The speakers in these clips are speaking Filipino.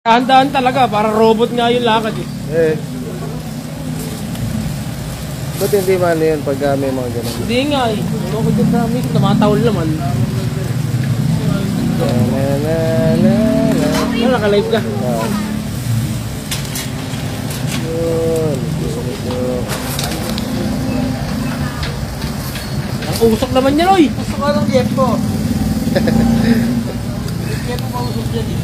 Handaan talaga, para robot nga yung lakad eh. Eh. Ba't hindi man yun pag may mga ganun? Hindi nga eh. Ano ko dyan dami, tumatawal naman. Ano, naka-live ka? Yun. Ang usok naman yan, oy! Gusto ka ng jet po. Jet po mausok dyan eh.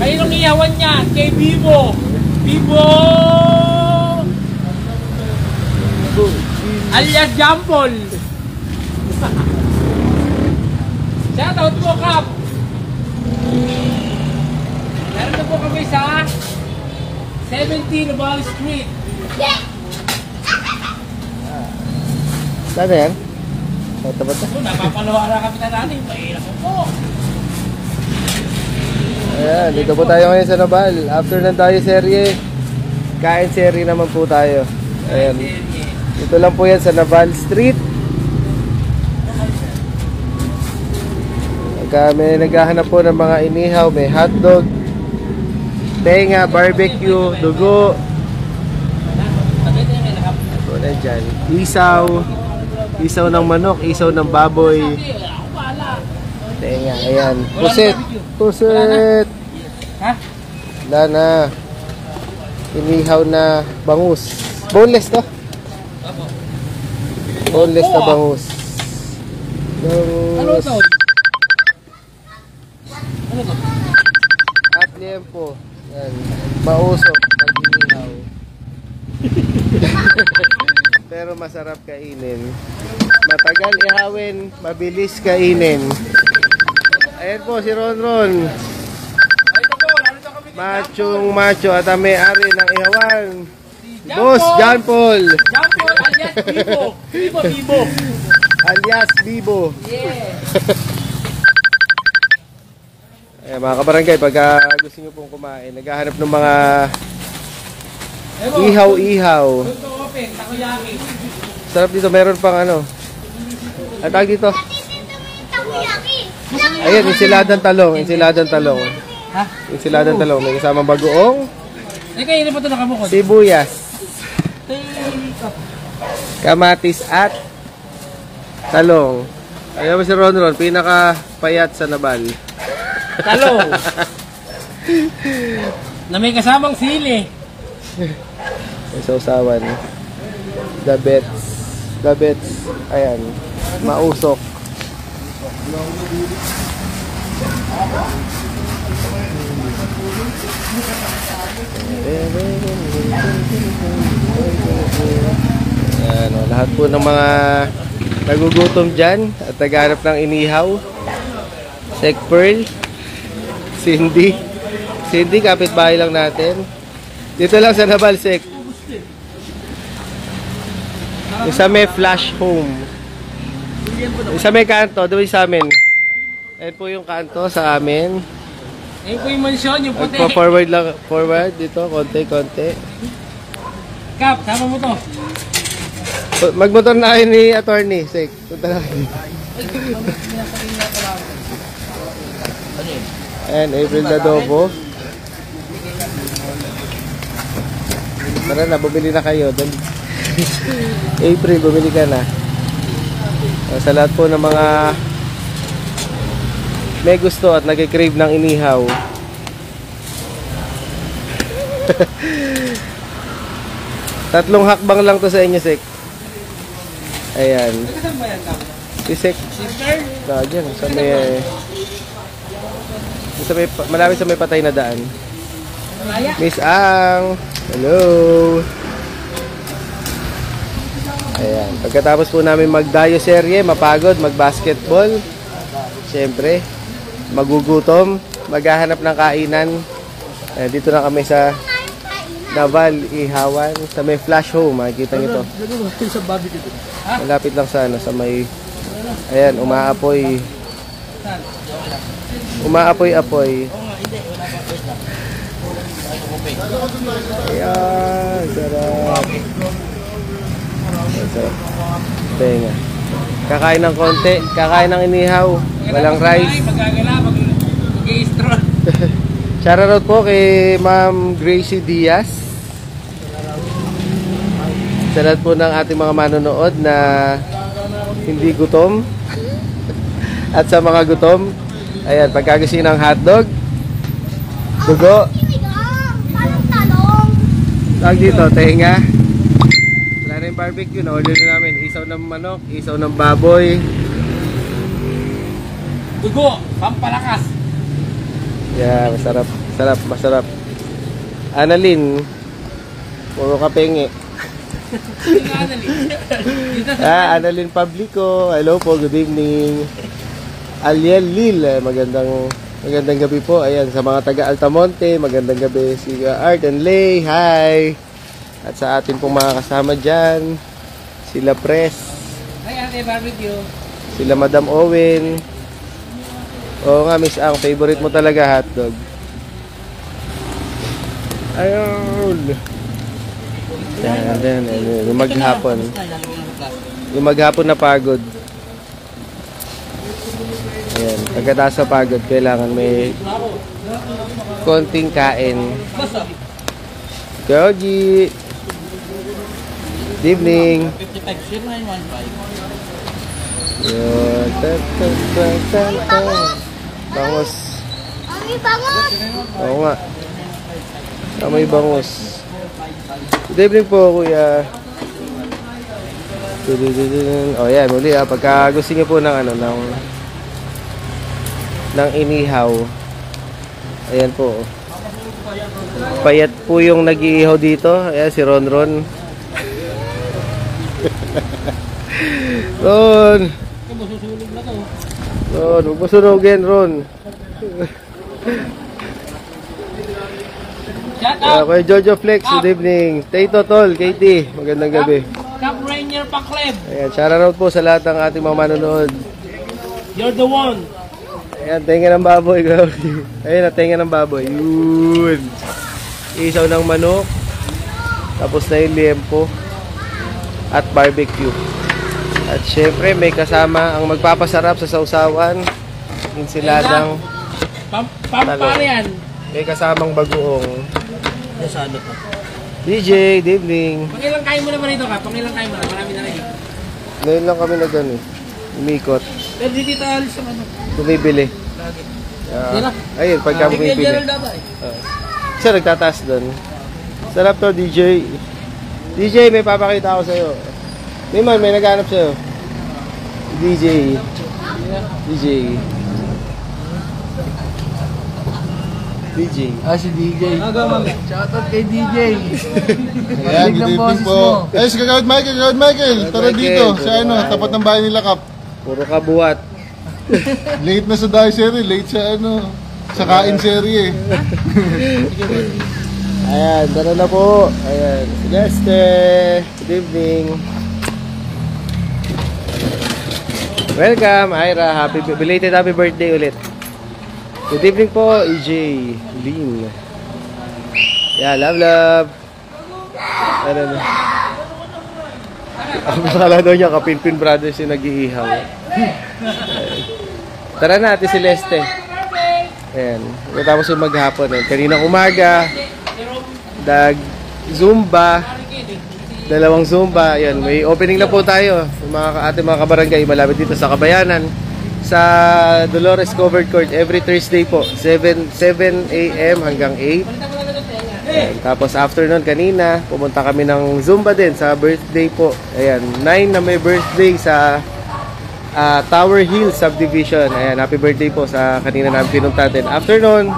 Kayo nung iyawan niya, kay Bibo! Bibo! Alias Jampol! Shoutout po, Kap! Meron na po kami sa 17 Ball Street. Saan na yan? Tapat na? Napapalawa na kami na natin. Mahirap po. Ayan, dito po tayo ngayon sa Nabal. After ng tayo serye, kain serye naman po tayo. Ayan. Dito lang po yan sa Nabal Street. May naghahanap po ng mga inihaw. May hotdog, tenga, barbecue, dugo. Ito na dyan. Isaw. Isaw ng manok, isaw ng baboy. Tenga, ayan. Pusit. Pusit. Ha? Wala na. Inihaw na bangus. Boneless to? Boneless na bangus. Ano ito? Ano ito? At liempo. Yan. Mausok pag inihaw. Pero masarap kainin. Matagal ihawin, mabilis kainin. Ayan po si Ronron. Machong macho at ang may-ari ng ihawan. Boss John Paul. John Paul alias Bibo. Bibo. Alias Bibo. Yeah. Ayan, mga kabarangay, pagka gusto nyo pong kumain, naghahanap ng mga ihaw-ihaw. Sarap dito, meron pang ano. Ang tawag dito? Ayan, insiladang talong. Insiladang talong. Ha? Insiladang talong. May kasamang bagoong. Eh, kayo na pa ito nakabukod? Sibuyas. Kamatis at talong. Ayan mo si Ronron, pinaka-payat sa Nabal. Talong. Na may kasamang sili. May sausawan. Gabets. Gabets. Ayan. Mausok. Ayan, lahat po ng mga nagugutom dyan at naghanap ng inihaw. Sek Pearl. Cindy. Cindy, kapitbahay lang natin. Dito lang sa Nabal, Sek. Isa may flash home. Isa may kanto, doon sa amin. Ayan po yung kanto sa amin. Ayan po yung mansyon, yung puti. Forward lang, forward dito, konti. Kap, sama mo to. Magmotor na kayo ni attorney, Sek. Punta na kayo. Ayan, April Dadobo. Tara na, bumili na kayo. April, bumili ka na. Sa lahat po ng mga may gusto at nag-crave ng inihaw. Tatlong hakbang lang to sa inyo, Sek. Ayan. Si Sek. Dyan, malapit sa may patay na daan. Miss Ang. Hello. Ayan. Pagkatapos po namin magdayo serye, mapagod, mag-basketball. Siyempre, magugutom, maghahanap ng kainan. Ayan, dito na kami sa Nabal, Ihawan, sa may flash home. Makikita nyo ito. Malapit lang sa may... Ayan, umaapoy. Umaapoy-apoy. Ayan, sarap. Sarap. Tenga. Kakain ng konti, kakain ng inihaw, walang rice. Magagala, mag-i-straw. Shoutout po kay Ma'am Gracie Diaz. Sa lahat po ng ating mga manonood na hindi gutom. At sa mga gutom, ayan, pagkagising ng hotdog, dugo, Parang talong. tawag dito, tenga. Wala na yung barbecue, na-order na namin. Isaw ng manok, isaw ng baboy. Dugo, pampalakas. Yeah, masarap, masarap, masarap. Annalyn, puro kapenge. Annalyn Pablico, hello po, good evening. Aliel Lil, magandang gabi po. Ayan, sa mga taga Altamonte, magandang gabi. Si Art and Lay, hi. At sa atin pong mga kasama dyan, sila Pres, Ay, ate, barbecue. sila Madam Owen. Oo nga, Miss Ang, favorite mo talaga hotdog. Ayun. Yan, yung maghapon. Yung maghapon na pagod. Ayan, pagkatapos sa pagod, kailangan may konting kain. Gogi! Good evening! 550915. Yun. Bangos. Ang ibangot. Oo nga. May bangos. Good evening po, kuya. Oh, yan, muli pagka gusto niyo po ng ng inihaw. Ayan po. Payat po yung nag-iihaw dito. Ayan si Ron. Ron. Ron, huwag mo sunugin, Ron. Shout out, Kuya Jojo Flex, good evening. Tato Tol, Katie, magandang gabi. Cap Rainier Pacleb. Ayan, shoutout po sa lahat ng ating mga manonood. You're the one. Ayan, tenga ng baboy. Ayan, tenga ng baboy. Yun. Isaw ng manok. Tapos na yung liempo. At barbecue. At syempre, may kasama ang magpapasarap sa sausawan. Insiladang Pamparian. may kasamang bagoong. Nasaan pa? DJ, good evening. Pangilang kain mo naman ito ka. Pangilang kain mo na. Marami na rin. Ngayon lang kami umikot. Pero di dito alis sa ano. Bumibili. Ayun, pagka Bigyan bumibili. Gerald data eh. Siya nagtataas doon. Sarap to, DJ. DJ, may papakita ako sa'yo. May naghanap sa'yo. DJ. DJ. DJ. Si DJ. Shoutout kay DJ. Ayan, good evening po. Eh, si Kagawad Michael. Tara Michael, dito, sa tara. tapat ng bahay nila Kap. Puro kabuhat. Late na sa dive series, late sa sa kain serie eh. Ayan, tara na po. Ayan, Celeste. Good evening. Welcome, Ira. Belated happy birthday ulit. Good evening po, EJ. Lynn. Yeah, love. Ano na? Ang akala daw niya, Kapinpin Brothers yung nag-iihaw. Tara na, Ate Celeste. Ayan. Tapos yung maghapon. Kaninang umaga, Zumba. 2 Zumba. Ayan, may opening na po tayo. Yung ating mga kabarangay, malapit dito sa Kabayanan. Sa Dolores Covered Court, every Thursday po. 7 a.m. hanggang 8. Ayan. Tapos afternoon kanina, pumunta kami ng Zumba din sa birthday po. Ayan, 9 na may birthday sa Tower Hill Subdivision. Ayan, happy birthday po sa kanina namin pinunta din. Afternoon,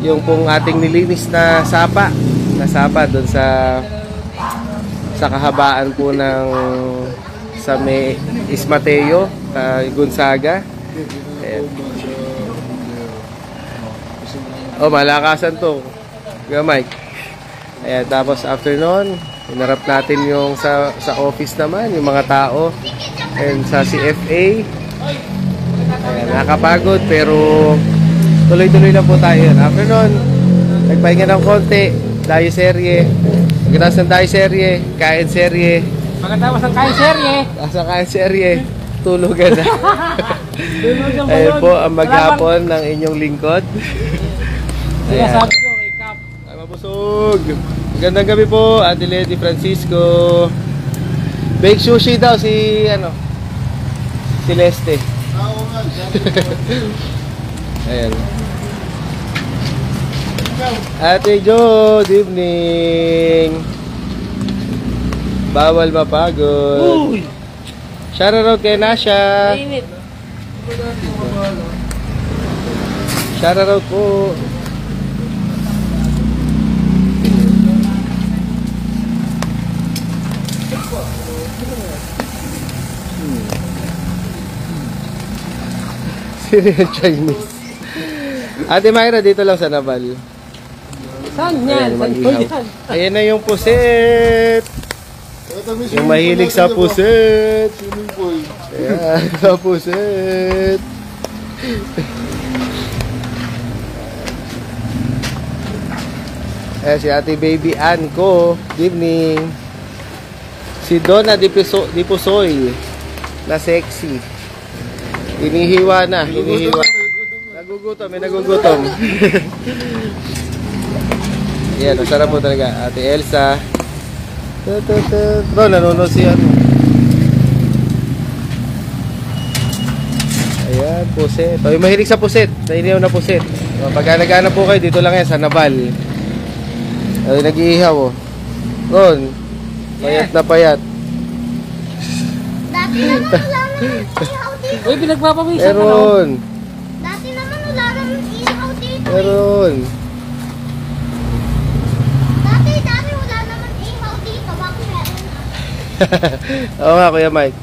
yung pong ating nilinis na sapa doon sa kahabaan po ng sa may Ismateo, Gonzaga. Ayan. Oh, malakasan to. Mike. Ayan, tapos afternoon, hinarap natin yung sa office naman, yung mga tao. And sa CFA. Ayan, nakapagod pero tuloy-tuloy lang po tayo. Afternoon, nagpahinga ng konti. dayo serye. Pagkatapos ng dayo serye, kain serye. Pagkatapos ng kain serye, Tapos ng kain serye, tulugan na. sunod ang Ayun balon. po ang maghapon ng inyong lingkod. Kaya Ayan. sabi ko kay Cap, Ay, mabusog. Magandang gabi po, Ate Lady Francisco. Bake sushi daw si, si Leste. Oo nga, Ayan. Ate Jo, good evening. Bawal mapagod. uy, Shoutout kay Nasha. init. Shoutout po. Sino yung Chinese? Ate Myra, dito lang sa Naval. Saan Ayan, yan? Saan mag-ihaw. ko yan? Ayan na yung puset. Yung mahilig sa puset. Swimming pool. Ayan, sa puset. Ayan si Ate Baby Ann ko. Good evening. Si Donna Dipusoy na sexy. Hinihiwa na. Hinihiwa. Nagugutom. May nagugutom. Ayan, ang sarap po talaga. Ate Elsa. Bro, nanonood si ano. Ayan, puset. O, yung mahilig sa puset. Nainihaw na puset. O, pagka nag-ano po kayo, dito lang yan, sa Naval. Ay, nag-iihaw, o. Ron, payat na payat. Dati naman wala naman ihaw dito. Uy, pinagpapawisan ka no? Meron. Dati naman wala naman ihaw dito. Meron. Dati wala naman ihaw dito. Bakit meron na? Oo nga, Kuya Mike.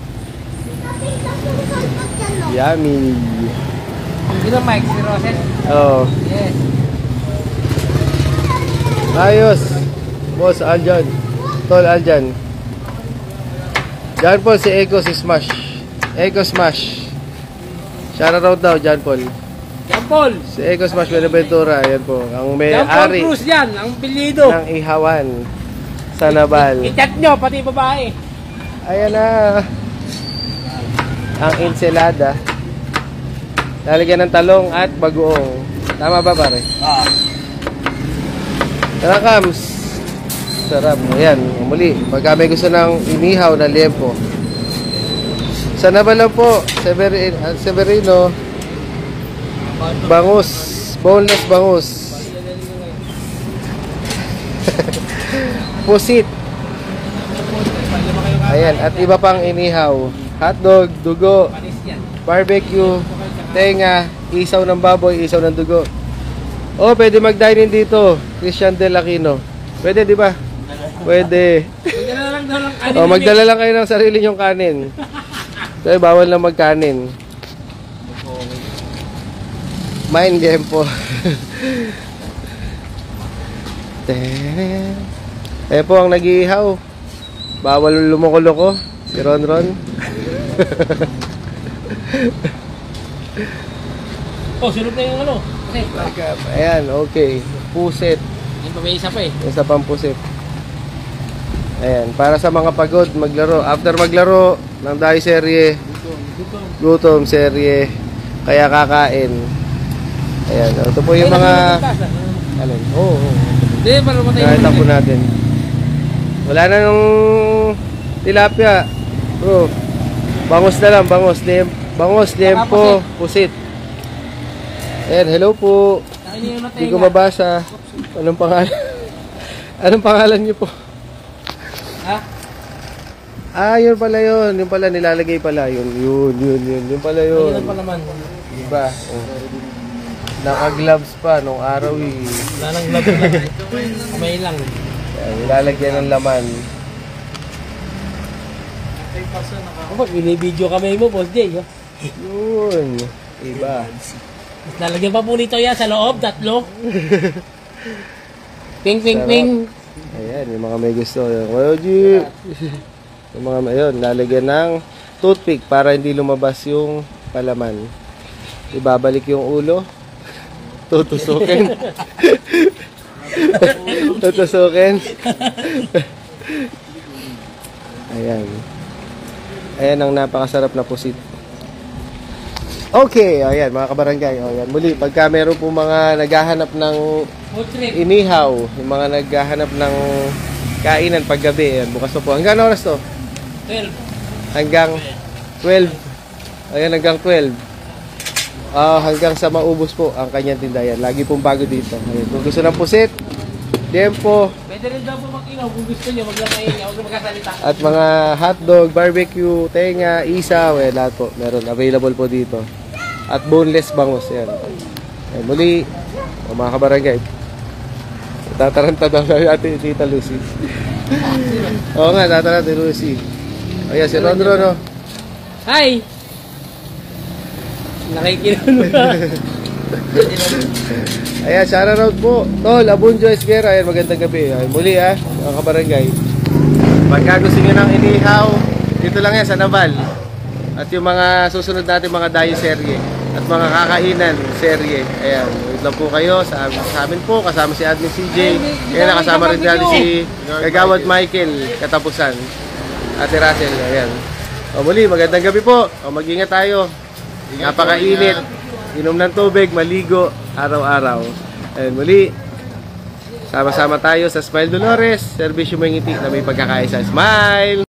Dati nasusulpot yan, no? Yummy. Sino Mike? Si Rosel? Oo. Yes. Ayos. Boss, Aljan. Tol, Aljan. John Paul, si Echo, si Smash. Echo Smash. Shoutout daw, John Paul. John Paul. Si Echo Smash Benaventura. Ayan po. Ang John Paul may-ari Cruz yan. Ang pilido. ng ihawan sa Naval. I-chat nyo, pati babae. Ayan na. Ang ensalada. Lalagyan ng talong at bagoong. Tama ba, pare? Tara, Kams. Sarap. Ayan, muli. Pagka may gusto ng inihaw na liempo. Sa Naval lang po, Severino. Bangus. Boneless bangus. Pusit. Ayan, at iba pang inihaw. Hotdog, dugo, Panis yan. barbecue, tenga, isaw ng baboy, isaw ng dugo. Oh, pwede mag-dine in dito. Christian Del Aquino. Pwede, di ba? Pwede. Magdala lang daw ng kanin. Oh, magdala lang kayo ng sarili nyong kanin. Kaya bawal lang magkanin. Mind game po. Eh po ang nag-iihaw. Bawal lumuko-loko. Si Ron. Oh, sunod na yung ano. Okay. Ayan, okay. Puset. Yan pa, may isa pa eh. Isa pang puset. Ayan, para sa mga pagod maglaro. After maglaro ng dahi serye, gutom serye, kaya kakain. Ayan, ito po yung mga... Alin? Oo. Hindi, para matay Nakita po natin. Wala na nung tilapia. Bro, bangus na lang, bangus. Bangus, liempo, pusit. Ayan, hello po. Hindi ko mabasa. Anong pangalan? Anong pangalan niyo po? Ha? Ah, yun pala yun. Yung pala nilalagay pala. Yun. Yun pala yun. Ayun pa naman. Diba? Oh. Naka-gloves pa nung araw eh. Wala nang love lang. Kamay lang. Ayan, nilalagyan ng laman. Ako, binibideo kamay mo, Boss Jay. Oh. Yun. Iba. Lalagyan pa po nito yan sa loob, tatlo. Ping, ping, Sarap. ping. Ayan, yung mga may gusto. Yung mga ayun, lalagyan ng toothpick para hindi lumabas yung palaman. Ibabalik yung ulo. Tutusukin. Tutusukin. Ayan. Ayan ang napakasarap na pusit. Okay, ayan mga kabarangay. Ayan. Muli, pagka meron po mga naghahanap ng Food trip. inihaw, yung mga naghahanap ng kainan paggabi, ayan, bukas na po. Hanggang ano oras to? 12. Hanggang 12. Ayan, hanggang 12. Hanggang sa maubos po ang kanyang tindahan. Lagi pong bago dito. Ayan. Kung gusto ng pusit, tiempo, Pwede rin daw po mag-ilaw kung gusto nyo. Wag lang kayo. Huwag na magkasalita. at mga hotdog, barbecue, tenga, isaw, eh, lahat po. Meron. Available po dito. At boneless bangus. Yan. Eh, muli, mga kabarangay. Tataranta daw na natin Tita Lucy. Oo nga, tataranta Lucy. Ayan, si Rondro, no? Hi! Nakikinulo na. Ayan, shout out po. Tol, Abunjo Esguera. Ayan, magandang gabi. Ayan, muli mga kabarangay. Pagka gusto nyo ng inihaw, dito lang yan sa Naval. At yung mga susunod natin mga dayo serye. At mga kakainan serye. Ayan, wait lang po kayo sa amin po. Kasama si Admin CJ. Ayan, nakasama rin natin si Kagawad Michael Katapusan. Ate Russell, ayan. O muli, magandang gabi po. O mag-ingat tayo. Napakainit. Inom ng tubig, maligo, araw-araw. Ayan, muli. Sama-sama tayo sa Smile Dolores. Servisyo mo ngiti na may pagkakaisa. Smile!